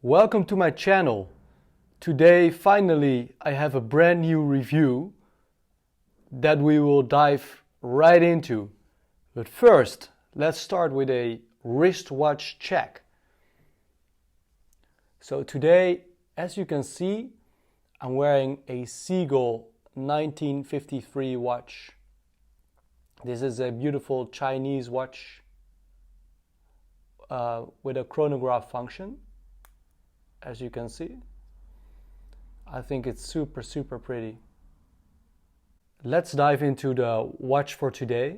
Welcome to my channel. Today, finally, I have a brand new review that we will dive right into. But first, let's start with a wristwatch check. So today, as you can see, I'm wearing a SEIKO 1953 watch. This is a beautiful Chinese watch with a chronograph function. As you can see, I think it's super pretty. Let's dive into the watch for today.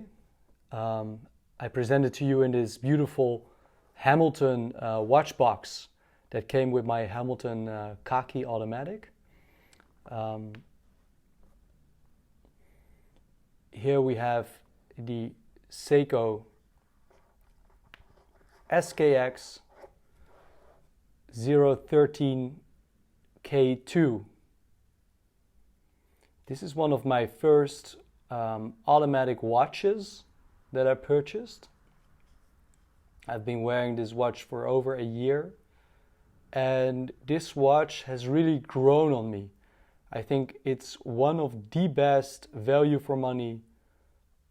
I present it to you in this beautiful Hamilton watch box that came with my Hamilton khaki automatic. Here we have the Seiko SKX013K2. This is one of my first automatic watches that I purchased. I've been wearing this watch for over a year, and this watch has really grown on me. I think it's one of the best value for money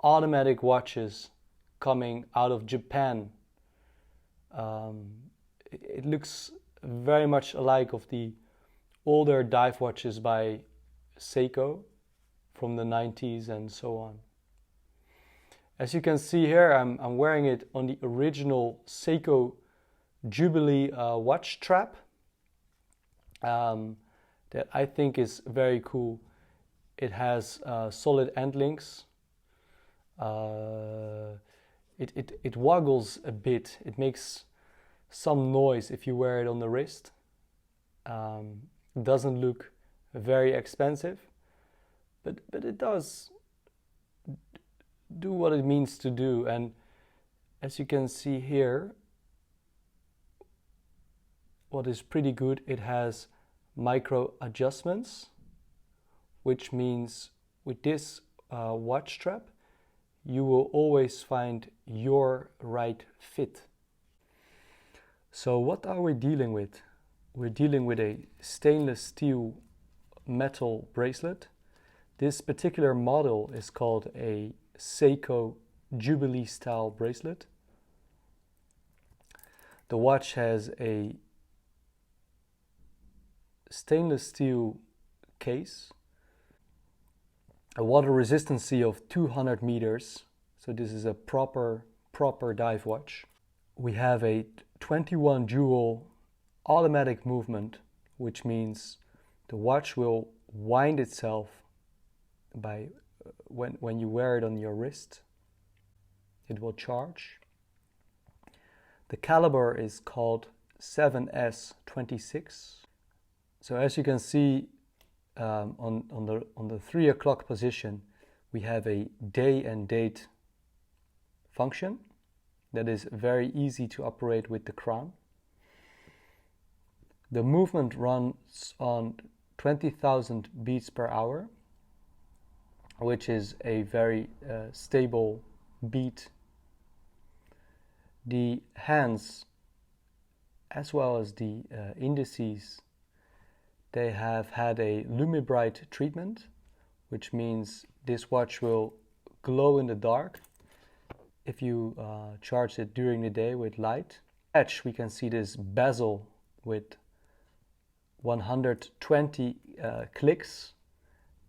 automatic watches coming out of Japan. It looks very much alike of the older dive watches by Seiko from the 90s and so on. As you can see here, I'm wearing it on the original Seiko Jubilee watch strap that I think is very cool. It has solid end links. It waggles a bit. It makes some noise if you wear it on the wrist. It doesn't look very expensive, but it does do what it means to do. And as you can see here, what is pretty good, it has micro adjustments, which means with this watch strap you will always find your right fit. So what are we dealing with? We're dealing with a stainless steel metal bracelet. This particular model is called a Seiko Jubilee style bracelet. The watch has a stainless steel case, a water resistancy of 200 meters. So this is a proper dive watch. We have a 21 jewel automatic movement, which means the watch will wind itself by when you wear it on your wrist. It will charge. The caliber is called 7S26. So as you can see on the 3 o'clock position, we have a day and date function that is very easy to operate with the crown. The movement runs on 20,000 beats per hour, which is a very stable beat. The hands as well as the indices, they have had a Lumibright treatment, which means this watch will glow in the dark if you charge it during the day with light. Edge, we can see this bezel with 120 clicks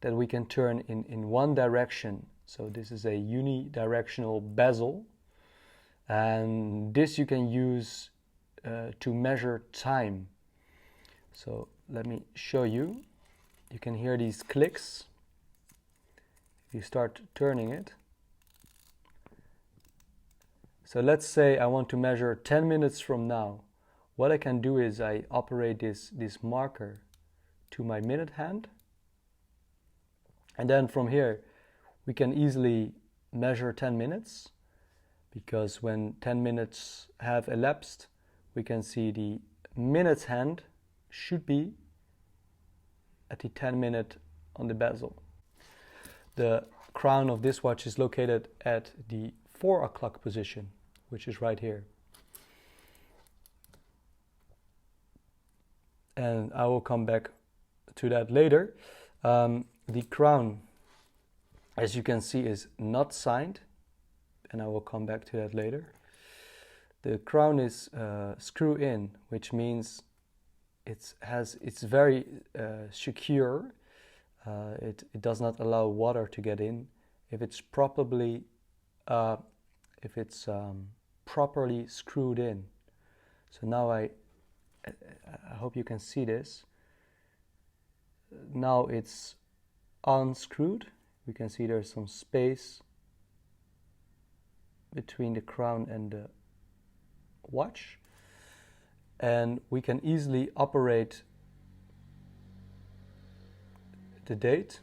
that we can turn in one direction. So this is a unidirectional bezel, and this you can use to measure time. So let me show you. You can hear these clicks if you start turning it. So let's say I want to measure 10 minutes from now. What I can do is I operate this marker to my minute hand, and then from here we can easily measure 10 minutes, because when 10 minutes have elapsed, we can see the minutes hand should be at the 10-minute on the bezel. The crown of this watch is located at the 4 o'clock position, which is right here. and I will come back to that later. The crown, as you can see, is not signed, and I will come back to that later. The crown is screw in, which means it's very secure. It does not allow water to get in if it's properly screwed in. So now I hope you can see this. Now it's unscrewed. We can see there's some space between the crown and the watch, and we can easily operate the date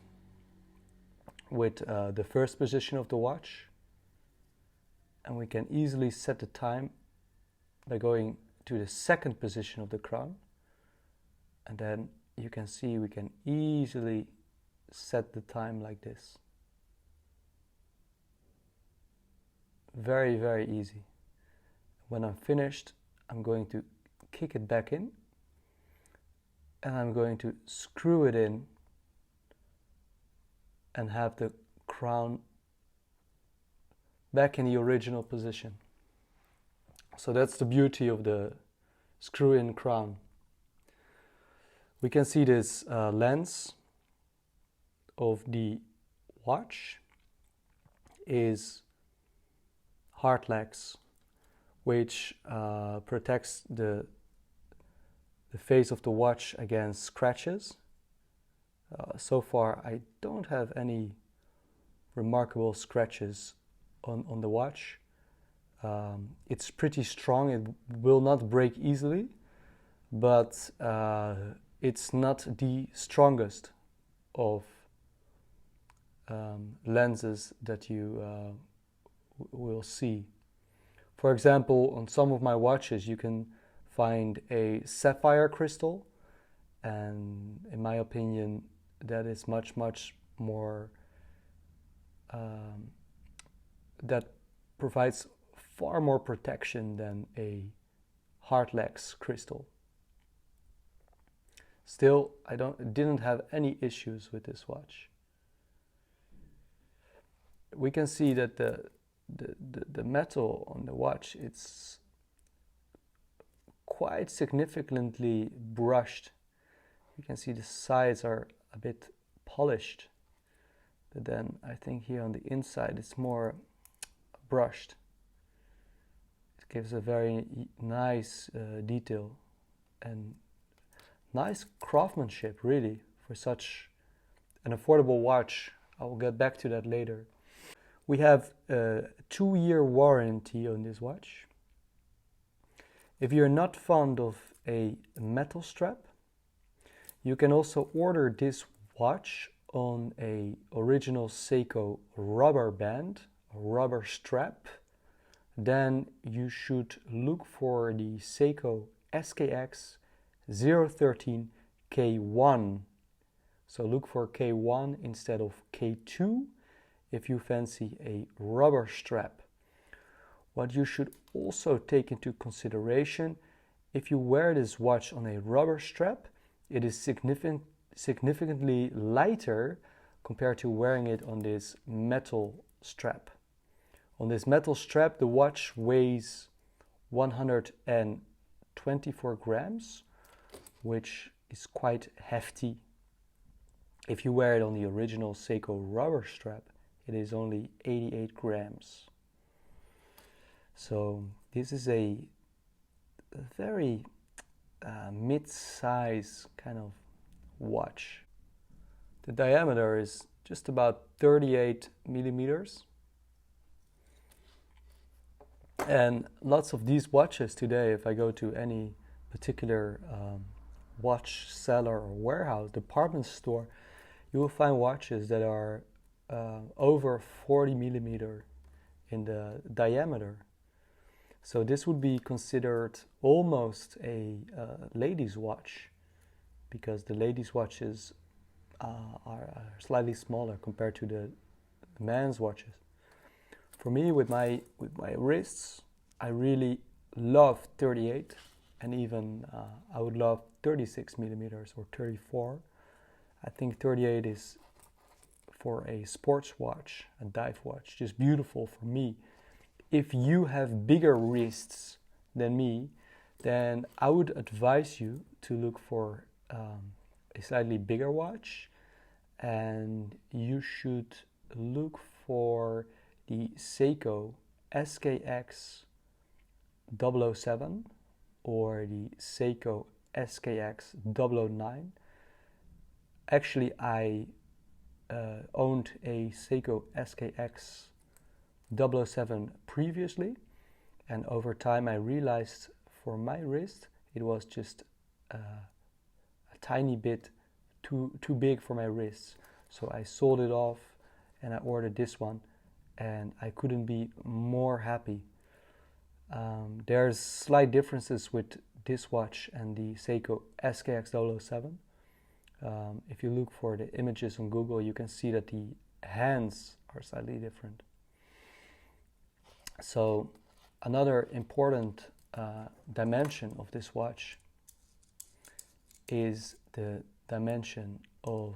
with the first position of the watch, and we can easily set the time by going to the second position of the crown, and then you can see we can easily set the time like this. Very, very easy. When I'm finished, I'm going to kick it back in, and I'm going to screw it in and have the crown back in the original position. So that's the beauty of the screw-in crown. We can see this lens of the watch is hardlex, which protects the face of the watch against scratches. So far I don't have any remarkable scratches on the watch. It's pretty strong, it will not break easily, but it's not the strongest of lenses that you will see. For example, on some of my watches you can find a sapphire crystal, and in my opinion that is much more that provides far more protection than a hardlex crystal. Still, I didn't have any issues with this watch. We can see that the metal on the watch, it's quite significantly brushed. You can see the sides are a bit polished, but then I think here on the inside it's more brushed. It gives a very nice detail and nice craftsmanship, really, for such an affordable watch. I will get back to that later. We have a 2-year warranty on this watch. If you're not fond of a metal strap, you can also order this watch on a original Seiko rubber band, a rubber strap. Then you should look for the Seiko SKX013K2. So look for K1 instead of K2 if you fancy a rubber strap. What you should also take into consideration, if you wear this watch on a rubber strap, it is significantly lighter compared to wearing it on this metal strap. On this metal strap, the watch weighs 124 grams, which is quite hefty. If you wear it on the original Seiko rubber strap, it is only 88 grams. So this is a very mid-size kind of watch. The diameter is just about 38 millimeters. And lots of these watches today, if I go to any particular watch seller or warehouse, department store, you will find watches that are over 40 millimeter in the diameter. So this would be considered almost a lady's watch, because the ladies' watches are slightly smaller compared to the man's watches. For me, with my wrists, I really love 38. and even I would love 36 millimeters or 34. I think 38 is for a sports watch, a dive watch, just beautiful for me. If you have bigger wrists than me, then I would advise you to look for a slightly bigger watch, and you should look for the Seiko SKX007 or the Seiko SKX009. Actually, I owned a Seiko SKX007 previously, and over time I realized for my wrist it was just a tiny bit too big for my wrists. So I sold it off and I ordered this one, and I couldn't be more happy. There's slight differences with this watch and the Seiko SKX007. If you look for the images on Google, you can see that the hands are slightly different. So another important dimension of this watch is the dimension of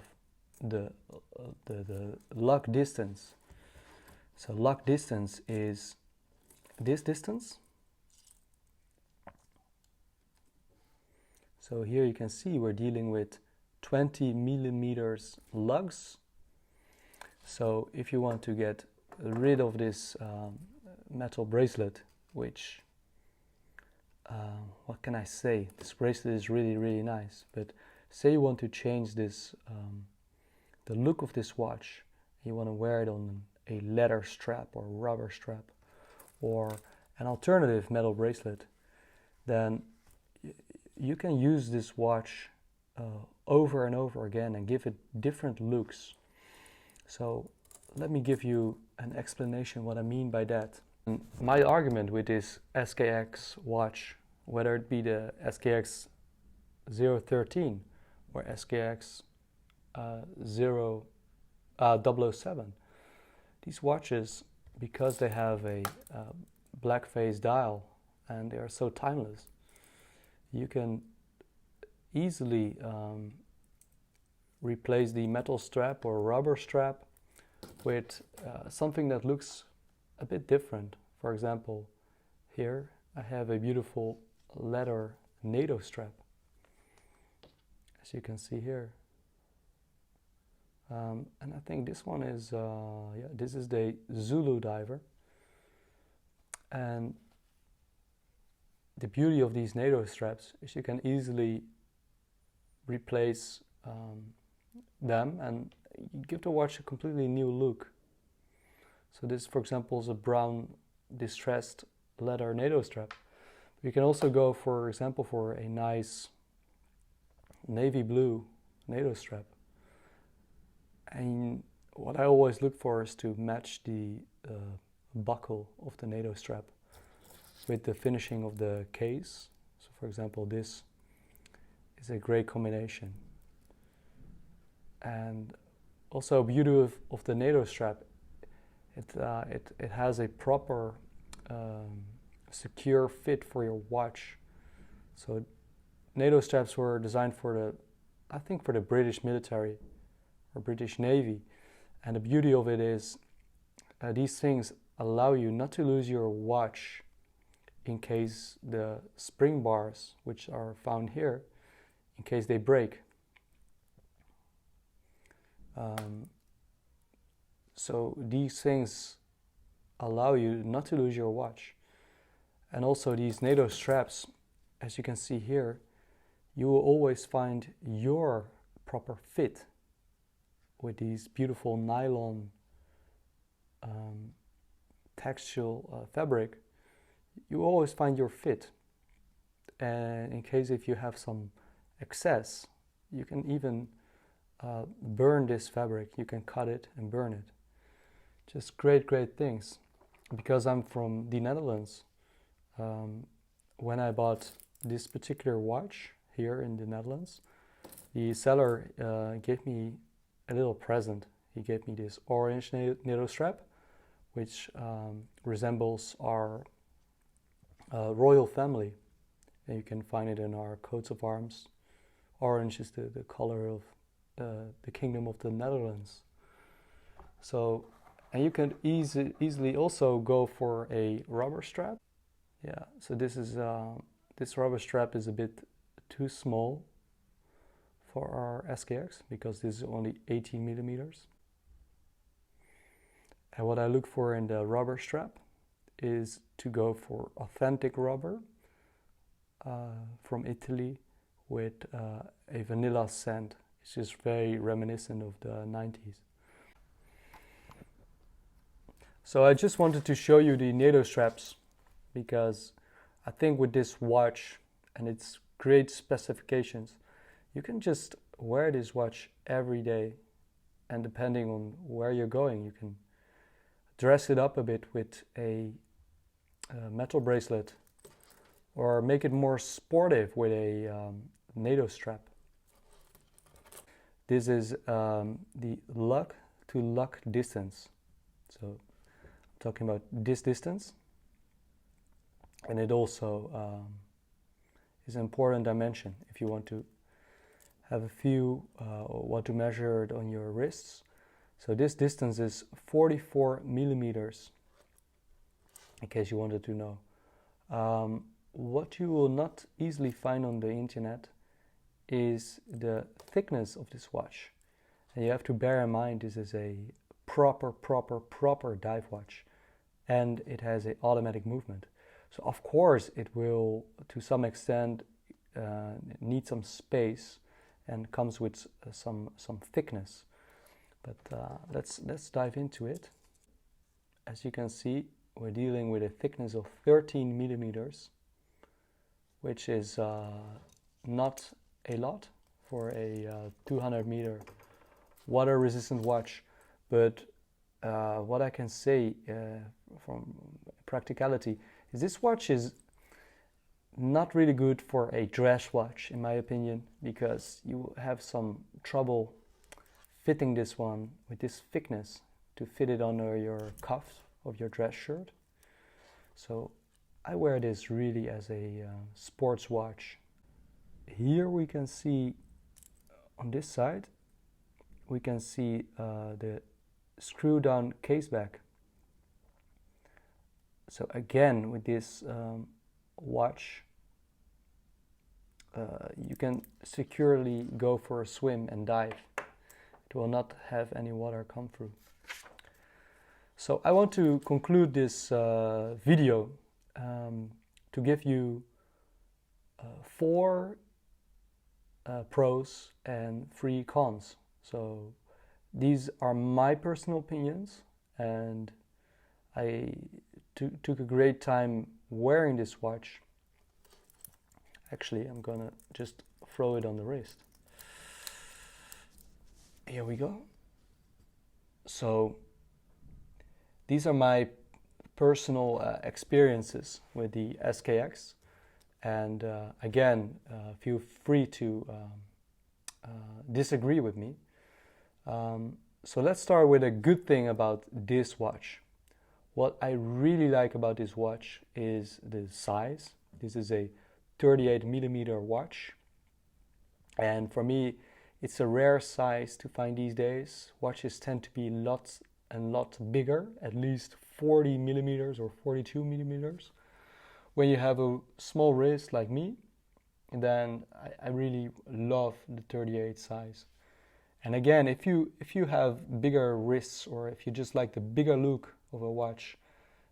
the lock distance. So lock distance is this distance. So here you can see we're dealing with 20 millimeters lugs. So if you want to get rid of this metal bracelet, which what can I say, this bracelet is really nice, but say you want to change this the look of this watch, you want to wear it on a leather strap or rubber strap or an alternative metal bracelet, then you can use this watch over and over again and give it different looks. So let me give you an explanation what I mean by that. And my argument with this SKX watch, whether it be the SKX013 or SKX007, these watches, because they have a black face dial and they are so timeless, you can easily replace the metal strap or rubber strap with something that looks a bit different. For example, here I have a beautiful leather NATO strap, as you can see here. And I think this one is, this is the Zulu diver. And the beauty of these NATO straps is you can easily replace them and give the watch a completely new look. So this, for example, is a brown distressed leather NATO strap. You can also go, for example, for a nice navy blue NATO strap. And what I always look for is to match the buckle of the NATO strap with the finishing of the case. So for example, this is a great combination. And also beauty of the NATO strap, it has a proper secure fit for your watch. So NATO straps were designed for the, I think for the British military or British Navy, and the beauty of it is these things allow you not to lose your watch in case the spring bars, which are found here, in case they break. So these things allow you not to lose your watch. And also these NATO straps, as you can see here, you will always find your proper fit with these beautiful nylon textile fabric. You always find your fit, and in case if you have some excess, you can even burn this fabric. You can cut it and burn it. Just great things. Because I'm from the Netherlands, when I bought this particular watch here in the Netherlands, the seller gave me a little present. He gave me this orange NATO strap, which resembles our royal family and you can find it in our coats of arms. Orange is the color of the Kingdom of the Netherlands. So, and you can easily also go for a rubber strap. Yeah, so this rubber strap is a bit too small for our SKX because this is only 18 millimeters. And what I look for in the rubber strap is to go for authentic rubber from Italy with a vanilla scent. It's just very reminiscent of the 90s. So I just wanted to show you the NATO straps because I think with this watch and its great specifications, you can just wear this watch every day, and depending on where you're going, you can dress it up a bit with a metal bracelet or make it more sportive with a NATO strap. This is the lug to lug distance. So I'm talking about this distance, and it also is an important dimension if you want to have a feel or want to measure it on your wrists. So this distance is 44 millimeters, in case you wanted to know. What you will not easily find on the internet is the thickness of this watch. And you have to bear in mind this is a proper dive watch, and it has an automatic movement. So of course it will to some extent need some space and comes with some thickness. But let's dive into it. As you can see, we're dealing with a thickness of 13 millimeters, which is not a lot for a 200 meter water resistant watch. But what I can say from practicality is this watch is not really good for a dress watch, in my opinion, because you have some trouble fitting this one with this thickness to fit it under your cuff of your dress shirt. So I wear this really as a sports watch. Here we can see on this side, we can see the screw down case back. So again, with this watch, you can securely go for a swim and dive. It will not have any water come through. So I want to conclude this video to give you 4 pros and 3 cons. So these are my personal opinions, and I took a great time wearing this watch. Actually, I'm gonna just throw it on the wrist. Here we go. So these are my personal experiences with the SKX, and again, feel free to disagree with me. So let's start with a good thing about this watch. What I really like about this watch is the size. This is a 38 millimeter watch, and for me it's a rare size to find these days. Watches tend to be lots and lots bigger, at least 40 millimeters or 42 millimeters. When you have a small wrist like me, then I really love the 38 size. And again, if you have bigger wrists, or if you just like the bigger look of a watch,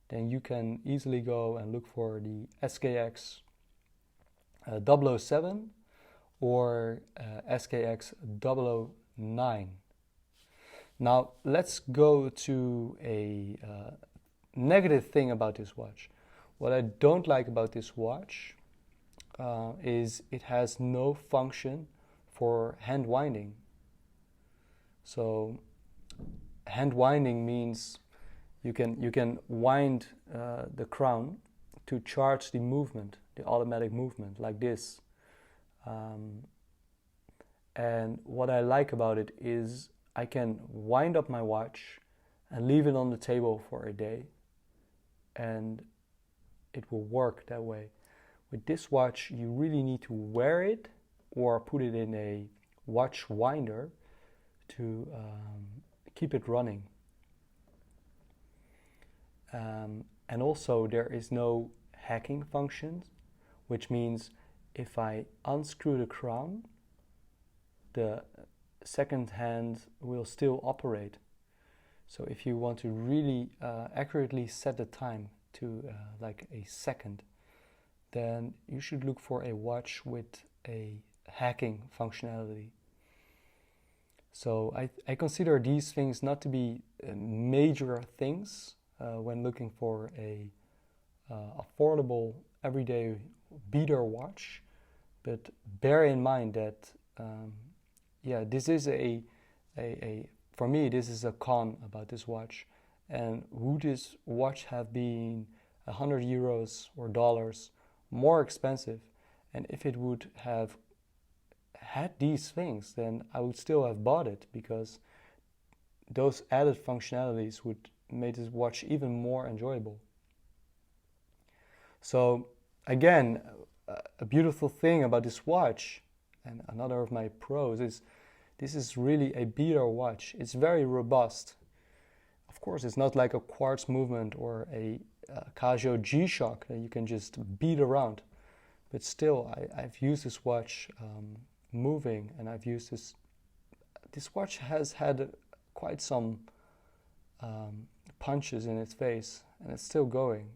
then you can easily go and look for the SKX 007 or SKX 009. Now let's go to a negative thing about this watch. What I don't like about this watch is it has no function for hand winding. So hand winding means you can wind the crown to charge the movement, the automatic movement, like this. And what I like about it is I can wind up my watch and leave it on the table for a day, and it will work that way. With this watch, you really need to wear it or put it in a watch winder to keep it running. And also there is no hacking function, which means if I unscrew the crown, the second hand will still operate. So if you want to really accurately set the time to like a second, then you should look for a watch with a hacking functionality. So I consider these things not to be major things when looking for a affordable everyday beater watch, but bear in mind that yeah, this is a for me this is a con about this watch. And would this watch have been €100 or dollars more expensive, and if it would have had these things, then I would still have bought it, because those added functionalities would make this watch even more enjoyable. So again, a beautiful thing about this watch, and another of my pros, is this is really a beater watch. It's very robust. Of course, it's not like a quartz movement or a Casio G-Shock that you can just beat around. But still, I've used this watch moving, and I've used this watch has had quite some punches in its face, and it's still going.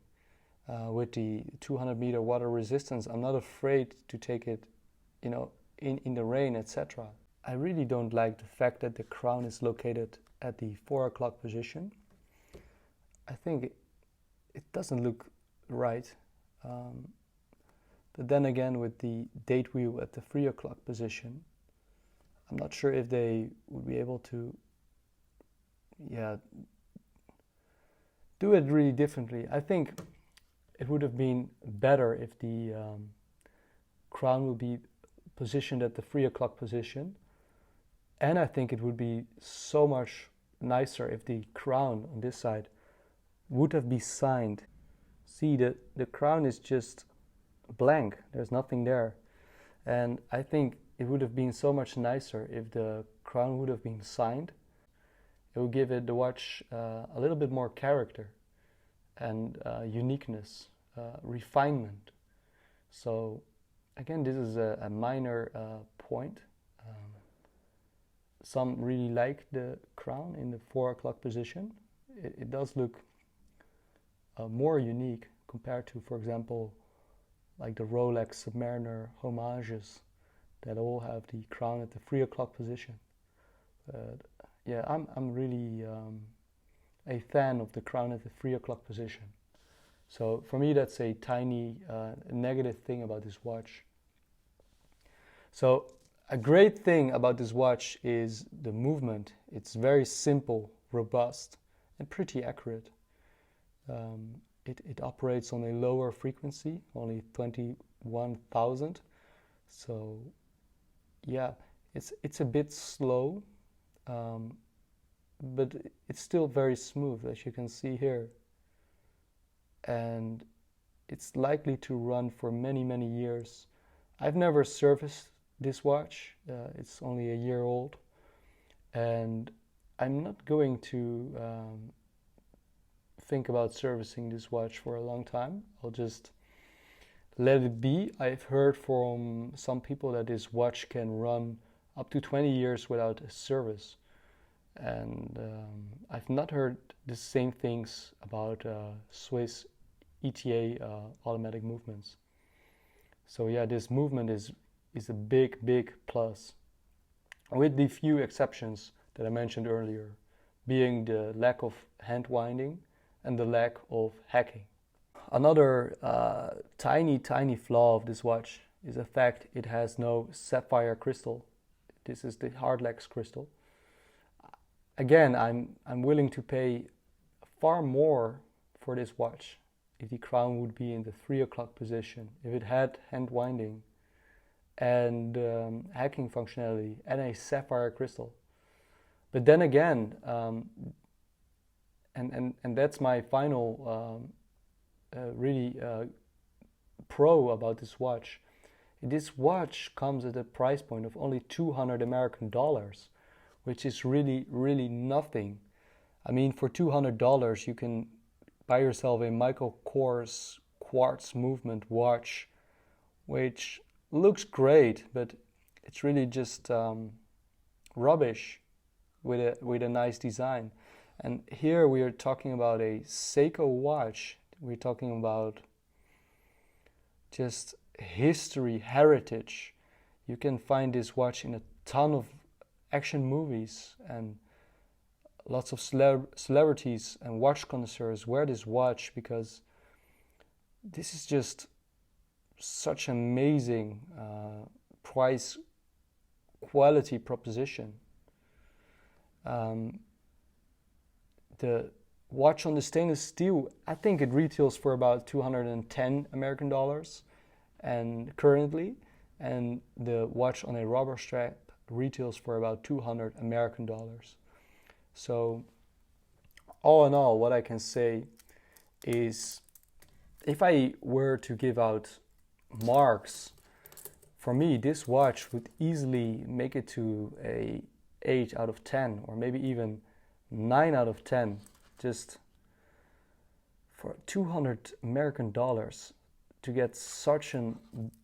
With the 200-meter water resistance, I'm not afraid to take it, you know, in the rain, etc. I really don't like the fact that the crown is located at the 4 o'clock position. I think it doesn't look right. But then again, with the date wheel at the 3 o'clock position, I'm not sure if they would be able to, yeah, do it really differently. I think it would have been better if the crown would be positioned at the 3 o'clock position. And I think it would be so much nicer if the crown on this side would have been signed. See, the crown is just blank. There's nothing there. And I think it would have been so much nicer if the crown would have been signed. It would give the watch a little bit more character and uniqueness, refinement. So again, this is a minor point. Some really like the crown in the 4 o'clock position. It does look more unique compared to, for example, like the Rolex Submariner homages that all have the crown at the 3 o'clock position. But yeah, I'm really a fan of the crown at the 3 o'clock position. So for me, that's a tiny negative thing about this watch. So a great thing about this watch is the movement. It's very simple, robust, and pretty accurate. It operates on a lower frequency, only 21,000. So yeah, it's a bit slow, but it's still very smooth, as you can see here. And it's likely to run for many, many years. I've never serviced this watch. It's only a year old, and I'm not going to think about servicing this watch for a long time. I'll just let it be. I've heard from some people that this watch can run up to 20 years without a service, and I've not heard the same things about Swiss ETA automatic movements. So yeah, this movement is a big plus, with the few exceptions that I mentioned earlier, being the lack of hand winding and the lack of hacking. Another tiny flaw of this watch is the fact it has no sapphire crystal. This is the hardlex crystal. Again, I'm willing to pay far more for this watch if the crown would be in the 3 o'clock position, if it had hand winding and hacking functionality and a sapphire crystal. But then again, and that's my final really pro about this watch. This watch comes at a price point of only $200 which is really, really nothing. I mean, for $200 you can buy yourself a Michael Kors quartz movement watch, which looks great, but it's really just rubbish with a nice design. And here we are talking about a Seiko watch. We're talking about just history, heritage. You can find this watch in a ton of action movies, and lots of celebrities and watch connoisseurs wear this watch because this is just such an amazing price quality proposition. The watch on the stainless steel, I think it retails for about $210 and currently, and the watch on a rubber strap retails for about $200. So all in all, what I can say is, if I were to give out marks, for me this watch would easily make it to a 8 out of 10 or maybe even 9 out of 10, just for $200 to get such a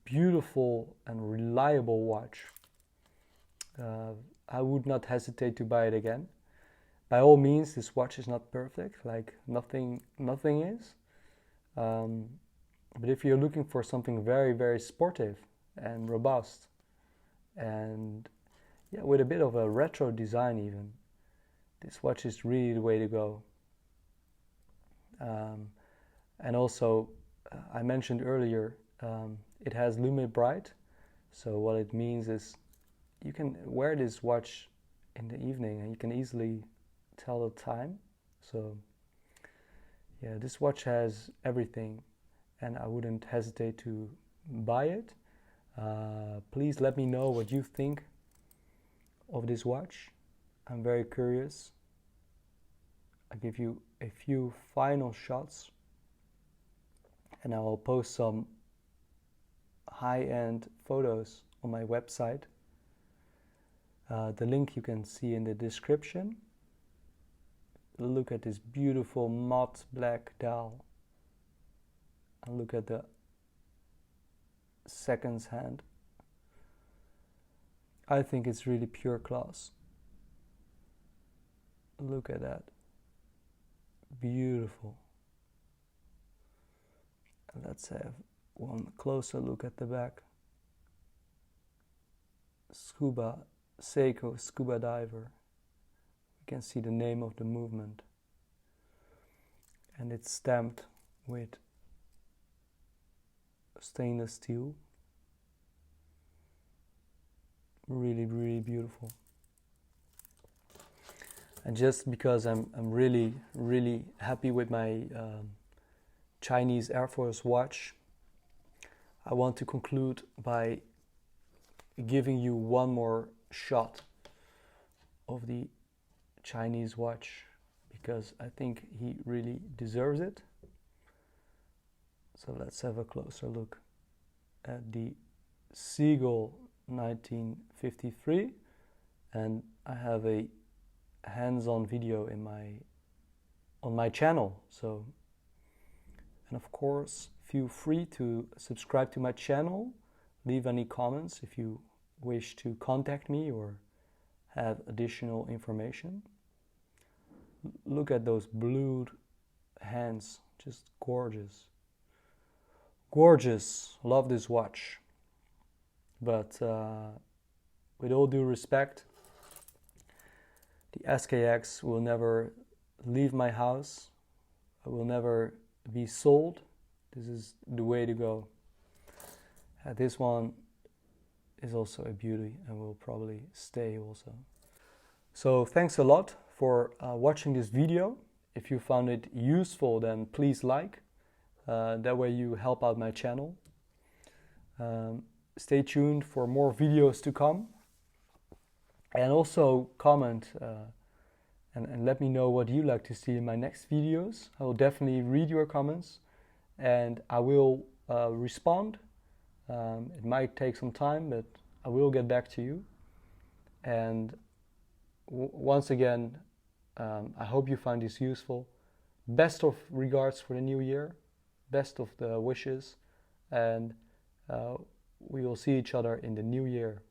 beautiful and reliable watch. I would not hesitate to buy it again. By all means, this watch is not perfect, like nothing is. But if you're looking for something very, very sportive and robust, and yeah, with a bit of a retro design even, this watch is really the way to go. And also, I mentioned earlier, it has Lume Bright. So what it means is you can wear this watch in the evening and you can easily tell the time. So yeah, this watch has everything, and I wouldn't hesitate to buy it. Please let me know what you think of this watch. I'm very curious. I'll give you a few final shots, and I will post some high-end photos on my website. The link you can see in the description. Look at this beautiful matte black dial, and look at the seconds hand. I think it's really pure class. Look at that. Beautiful. And let's have one closer look at the back. Seiko Scuba Diver. You can see the name of the movement. And it's stamped with stainless steel. Really, really beautiful. And just because I'm really, really happy with my Chinese Air Force watch, I want to conclude by giving you one more shot of the Chinese watch, because I think he really deserves it. So let's have a closer look at the Seagull 1953, and I have a hands-on video on my channel. So, and of course, feel free to subscribe to my channel, leave any comments if you wish to contact me or have additional information. Look at those blued hands, just gorgeous. Gorgeous, love this watch. But with all due respect, the SKX will never leave my house. It will never be sold. This is the way to go. This one is also a beauty and will probably stay also. So thanks a lot for watching this video. If you found it useful, then please like. That way you help out my channel. Stay tuned for more videos to come. And also comment and let me know what you like to see in my next videos. I will definitely read your comments, and I will respond. It might take some time, but I will get back to you. And once again, I hope you find this useful. Best of regards for the new year. Best of the wishes. And we will see each other in the new year.